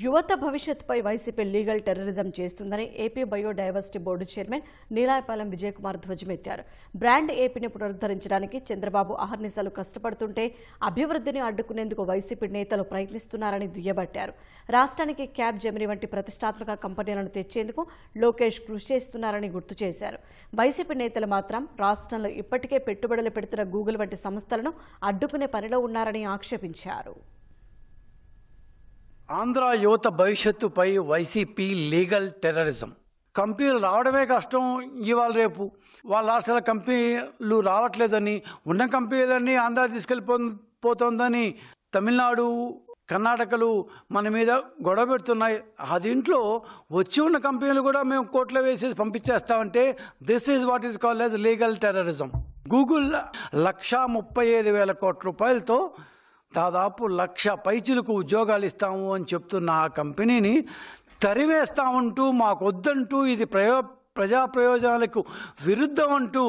యువత భవిష్యత్తుపై YCP legal terrorism చేస్తుందని AP biodiversity board chairman Neelayapalem Vijayakumar ధ్వజమెత్తారు. బ్రాండ్ ఏపీని పునరుద్ధరించడానికి చంద్రబాబు అహర్నిశలు కష్టపడుతుంటే అభివృద్ధిని అడ్డుకునేందుకు వైసీపీ నేతలు ప్రయత్నిస్తున్నారని దుయ్యబట్టారు. రాష్ట్రానికి క్యాబ్ జెమిని వంటి ప్రతిష్టాత్మక కంపెనీలను తెచ్చేందుకు లోకేష్ కృషి చేస్తున్నారని గుర్తు చేశారు. వైసీపీ నేతలు మాత్రం రాష్ట్రంలో ఇప్పటికే పెట్టుబడులు పెడుతున్న గూగుల్ వంటి సంస్థలను అడ్డుకునే పనిలో ఉన్నారని ఆక్షేపించారు. ఆంధ్ర యువత భవిష్యత్తుపై వైసీపీ లీగల్ టెర్రరిజం. కంపెనీలు రావడమే కష్టం. ఇవాళ రేపు వాళ్ళ రాష్ట్రాల కంపెనీలు రావట్లేదని, ఉన్న కంపెనీలన్నీ ఆంధ్ర తీసుకెళ్ళిపోతుందని తమిళనాడు, కర్ణాటకలు మన మీద గొడవ పెడుతున్నాయి. దీంట్లో వచ్చి ఉన్న కంపెనీలు కూడా మేము కోర్టులో వేసేసి పంపించేస్తామంటే this is what is called as legal terrorism. Google 1,35,000 కోట్ల రూపాయలతో దాదాపు 1,00,000 పైచులకు ఉద్యోగాలు ఇస్తాము అని చెప్తున్న ఆ కంపెనీని తరివేస్తామంటూ, మాకొద్దంటూ, ఇది ప్రజా ప్రయోజనాలకు విరుద్ధం అంటూ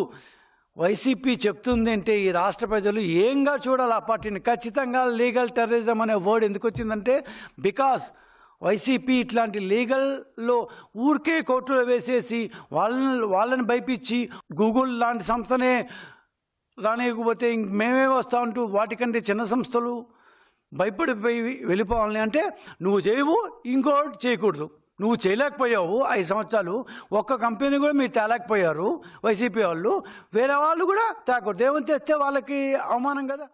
వైసీపీ చెప్తుంది అంటే ఈ రాష్ట్ర ప్రజలు ఏంగా చూడాలి ఆ పార్టీని? ఖచ్చితంగా లీగల్ టెర్రరిజం అనే వర్డ్ ఎందుకు వచ్చిందంటే బికాస్ వైసీపీ ఇట్లాంటి లీగల్లో ఊరికే కోర్టులో వేసేసి వాళ్ళని భయపించి గూగుల్ లాంటి సంస్థనే రానియకపోతే మేమే వస్తా ఉంటూ వాటికంటే చిన్న సంస్థలు భయపడిపోయి వెళ్ళిపోవాలని అంటే నువ్వు చేయవు, ఇంకోటి చేయకూడదు. నువ్వు చేయలేకపోయావు 5 సంవత్సరాలు. ఒక్క కంపెనీ కూడా మీరు తేలేకపోయారు వైసీపీ వాళ్ళు. వేరే వాళ్ళు కూడా తేకూడదు. ఏమని తెస్తే వాళ్ళకి అవమానం కదా.